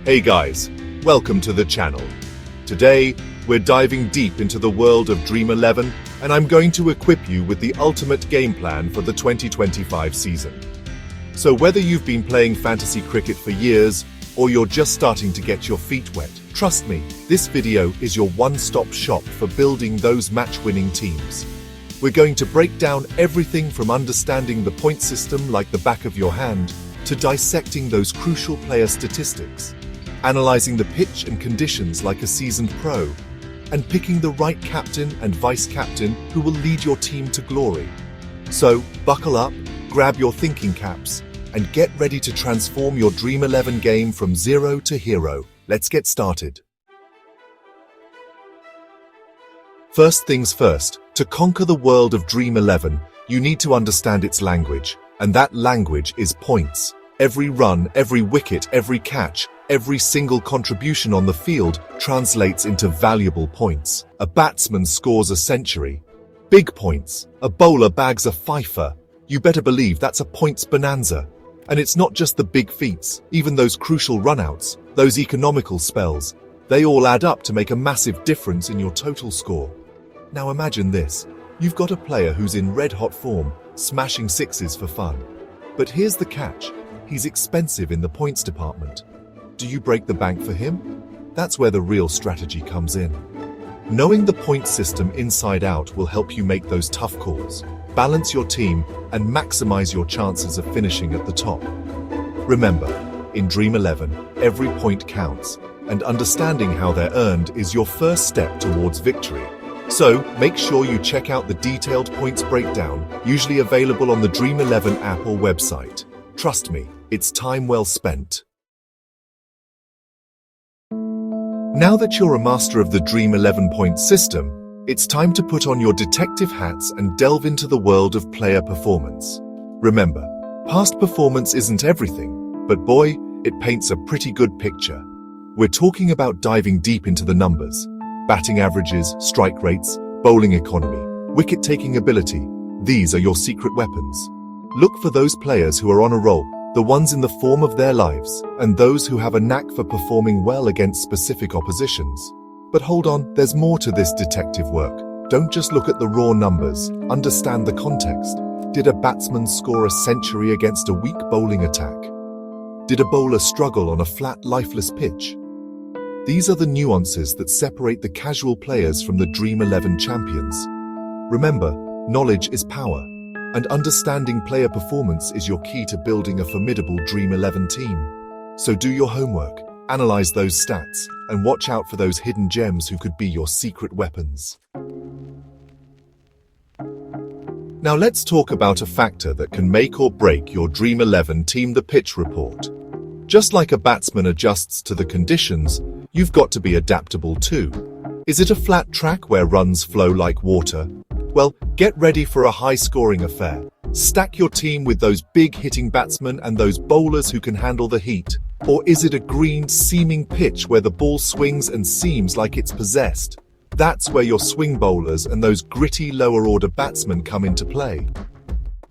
Hey guys, welcome to the channel. Today, we're diving deep into the world of Dream 11, and I'm going to equip you with the ultimate game plan for the 2025 season. So whether you've been playing fantasy cricket for years, or you're just starting to get your feet wet, trust me, this video is your one-stop shop for building those match-winning teams. We're going to break down everything from understanding the point system like the back of your hand, to dissecting those crucial player statistics, analyzing the pitch and conditions like a seasoned pro, and picking the right captain and vice-captain who will lead your team to glory. So, buckle up, grab your thinking caps, and get ready to transform your Dream 11 game from zero to hero. Let's get started. First things first, to conquer the world of Dream 11, you need to understand its language, and that language is points. Every run, every wicket, every catch, every single contribution on the field translates into valuable points. A batsman scores a century. Big points. A bowler bags a fifer. You better believe that's a points bonanza. And it's not just the big feats, even those crucial runouts, those economical spells, they all add up to make a massive difference in your total score. Now imagine this. You've got a player who's in red-hot form, smashing sixes for fun. But here's the catch. He's expensive in the points department. Do you break the bank for him? That's where the real strategy comes in. Knowing the point system inside out will help you make those tough calls, balance your team, and maximize your chances of finishing at the top. Remember, in Dream 11, every point counts, and understanding how they're earned is your first step towards victory. So, make sure you check out the detailed points breakdown, usually available on the Dream 11 app or website. Trust me, it's time well spent. Now that you're a master of the Dream 11 point system, it's time to put on your detective hats and delve into the world of player performance. Remember, past performance isn't everything, but boy, it paints a pretty good picture. We're talking about diving deep into the numbers. Batting averages, strike rates, bowling economy, wicket-taking ability. These are your secret weapons. Look for those players who are on a roll, the ones in the form of their lives, and those who have a knack for performing well against specific oppositions. But hold on, there's more to this detective work. Don't just look at the raw numbers, understand the context. Did a batsman score a century against a weak bowling attack? Did a bowler struggle on a flat, lifeless pitch? These are the nuances that separate the casual players from the Dream 11 champions. Remember, knowledge is power, and understanding player performance is your key to building a formidable Dream 11 team. So do your homework, analyze those stats, and watch out for those hidden gems who could be your secret weapons. Now let's talk about a factor that can make or break your Dream 11 team: the pitch report. Just like a batsman adjusts to the conditions, you've got to be adaptable too. Is it a flat track where runs flow like water? Well, get ready for a high-scoring affair. Stack your team with those big-hitting batsmen and those bowlers who can handle the heat. Or is it a green, seaming pitch where the ball swings and seems like it's possessed? That's where your swing bowlers and those gritty lower-order batsmen come into play.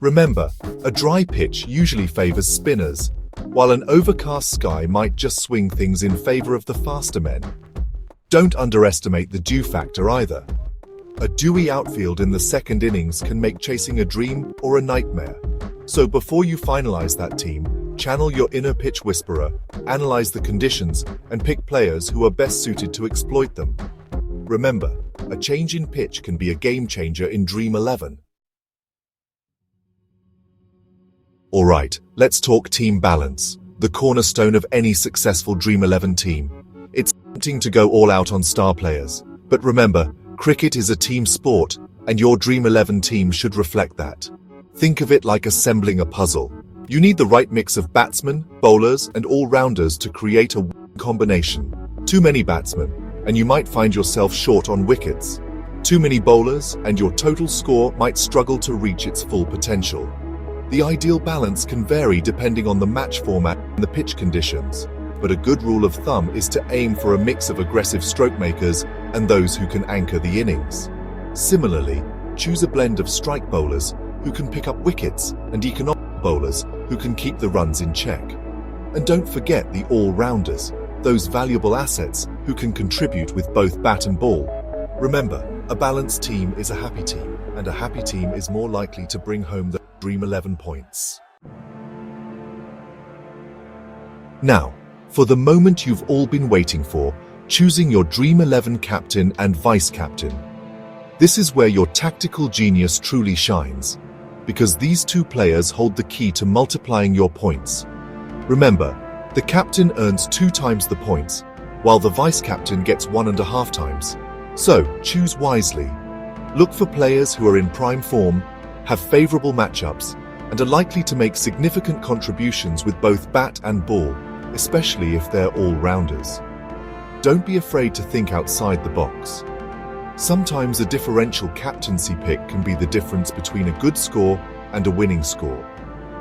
Remember, a dry pitch usually favors spinners, while an overcast sky might just swing things in favor of the faster men. Don't underestimate the dew factor either. A dewy outfield in the second innings can make chasing a dream or a nightmare. So before you finalize that team, channel your inner pitch whisperer, analyze the conditions, and pick players who are best suited to exploit them. Remember, a change in pitch can be a game changer in Dream 11. Alright, let's talk team balance, the cornerstone of any successful Dream 11 team. It's tempting to go all out on star players, but remember, cricket is a team sport, and your Dream 11 team should reflect that. Think of it like assembling a puzzle. You need the right mix of batsmen, bowlers, and all-rounders to create a combination. Too many batsmen, and you might find yourself short on wickets. Too many bowlers, and your total score might struggle to reach its full potential. The ideal balance can vary depending on the match format and the pitch conditions, but a good rule of thumb is to aim for a mix of aggressive stroke makers and those who can anchor the innings. Similarly, choose a blend of strike bowlers who can pick up wickets and economic bowlers who can keep the runs in check. And don't forget the all-rounders, those valuable assets who can contribute with both bat and ball. Remember, a balanced team is a happy team, and a happy team is more likely to bring home the Dream 11 points. Now, for the moment you've all been waiting for, choosing your Dream 11 captain and vice-captain. This is where your tactical genius truly shines, because these two players hold the key to multiplying your points. Remember, the captain earns 2 times the points, while the vice-captain gets 1.5 times. So, choose wisely. Look for players who are in prime form, have favorable matchups, and are likely to make significant contributions with both bat and ball, especially if they're all-rounders. Don't be afraid to think outside the box. Sometimes a differential captaincy pick can be the difference between a good score and a winning score.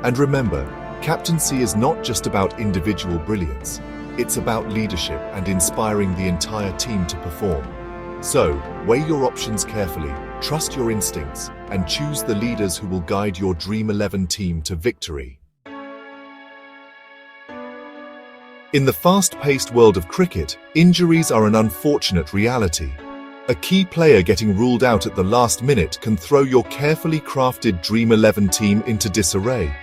And remember, captaincy is not just about individual brilliance. It's about leadership and inspiring the entire team to perform. So, weigh your options carefully, trust your instincts, and choose the leaders who will guide your Dream 11 team to victory. In the fast-paced world of cricket, injuries are an unfortunate reality. A key player getting ruled out at the last minute can throw your carefully crafted Dream 11 team into disarray.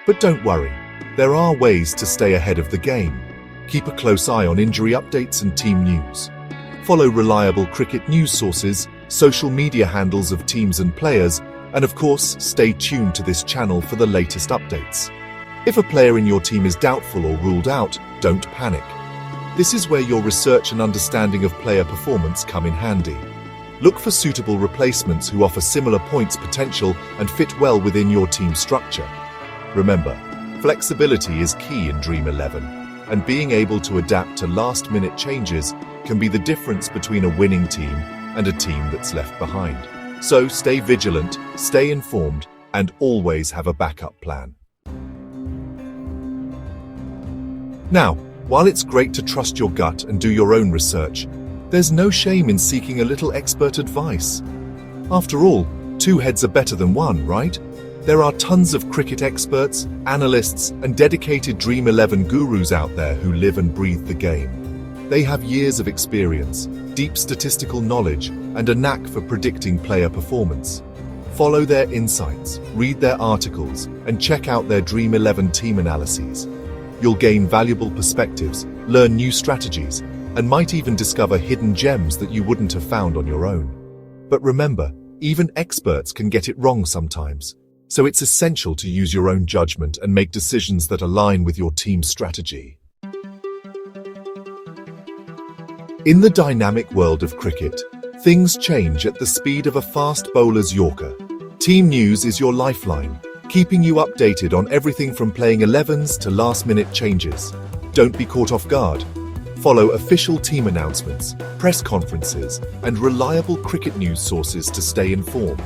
But don't worry, there are ways to stay ahead of the game. Keep a close eye on injury updates and team news. Follow reliable cricket news sources, social media handles of teams and players, and of course, stay tuned to this channel for the latest updates. If a player in your team is doubtful or ruled out, don't panic. This is where your research and understanding of player performance come in handy. Look for suitable replacements who offer similar points potential and fit well within your team structure. Remember, flexibility is key in Dream 11, and being able to adapt to last-minute changes can be the difference between a winning team and a team that's left behind. So stay vigilant, stay informed, and always have a backup plan. Now, while it's great to trust your gut and do your own research, there's no shame in seeking a little expert advice. After all, 2 heads are better than 1, right? There are tons of cricket experts, analysts, and dedicated Dream 11 gurus out there who live and breathe the game. They have years of experience, deep statistical knowledge, and a knack for predicting player performance. Follow their insights, read their articles, and check out their Dream 11 team analyses. You'll gain valuable perspectives, learn new strategies, and might even discover hidden gems that you wouldn't have found on your own. But remember, even experts can get it wrong sometimes, so it's essential to use your own judgment and make decisions that align with your team's strategy. In the dynamic world of cricket, things change at the speed of a fast bowler's yorker. Team news is your lifeline, keeping you updated on everything from playing 11s to last-minute changes. Don't be caught off guard. Follow official team announcements, press conferences, and reliable cricket news sources to stay informed.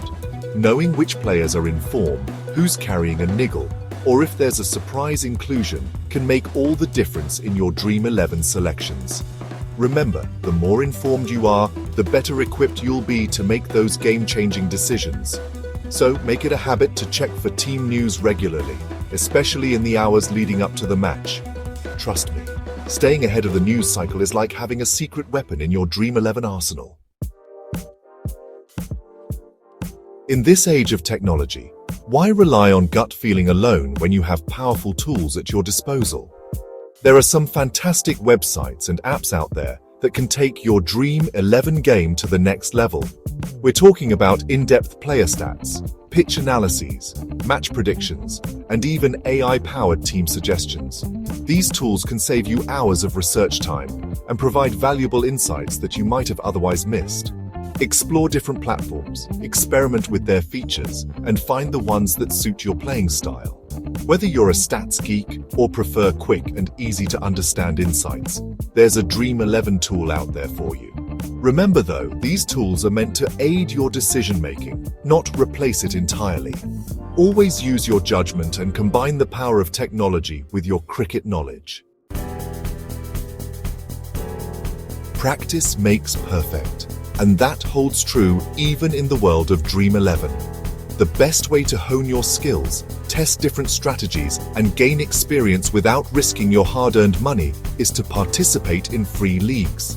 Knowing which players are in form, who's carrying a niggle, or if there's a surprise inclusion can make all the difference in your Dream 11 selections. Remember, the more informed you are, the better equipped you'll be to make those game-changing decisions. So make it a habit to check for team news regularly, especially in the hours leading up to the match. Trust me, staying ahead of the news cycle is like having a secret weapon in your Dream 11 arsenal. In this age of technology, why rely on gut feeling alone when you have powerful tools at your disposal? There are some fantastic websites and apps out there that can take your Dream 11 game to the next level. We're talking about in-depth player stats, pitch analyses, match predictions, and even AI-powered team suggestions. These tools can save you hours of research time and provide valuable insights that you might have otherwise missed. Explore different platforms, experiment with their features, and find the ones that suit your playing style. Whether you're a stats geek or prefer quick and easy-to-understand insights, there's a Dream 11 tool out there for you. Remember though, these tools are meant to aid your decision-making, not replace it entirely. Always use your judgment and combine the power of technology with your cricket knowledge. Practice makes perfect, and that holds true even in the world of Dream 11. The best way to hone your skills, test different strategies, and gain experience without risking your hard-earned money is to participate in free leagues.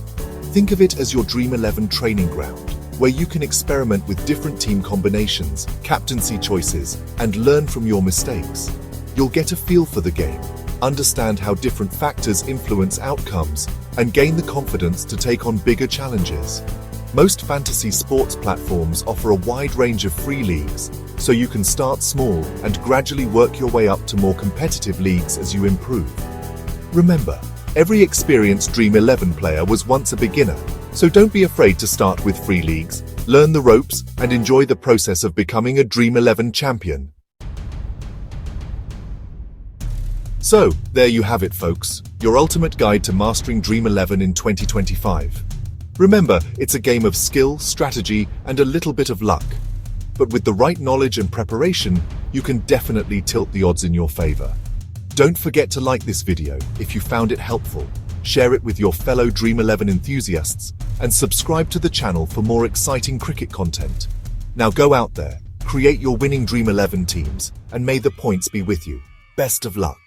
Think of it as your Dream 11 training ground, where you can experiment with different team combinations, captaincy choices, and learn from your mistakes. You'll get a feel for the game, understand how different factors influence outcomes, and gain the confidence to take on bigger challenges. Most fantasy sports platforms offer a wide range of free leagues, so you can start small and gradually work your way up to more competitive leagues as you improve. Remember, every experienced Dream 11 player was once a beginner, so don't be afraid to start with free leagues, learn the ropes, and enjoy the process of becoming a Dream 11 champion. So, there you have it, folks, your ultimate guide to mastering Dream 11 in 2025. Remember, it's a game of skill, strategy, and a little bit of luck. But with the right knowledge and preparation, you can definitely tilt the odds in your favor. Don't forget to like this video if you found it helpful, share it with your fellow Dream 11 enthusiasts, and subscribe to the channel for more exciting cricket content. Now go out there, create your winning Dream 11 teams, and may the points be with you. Best of luck.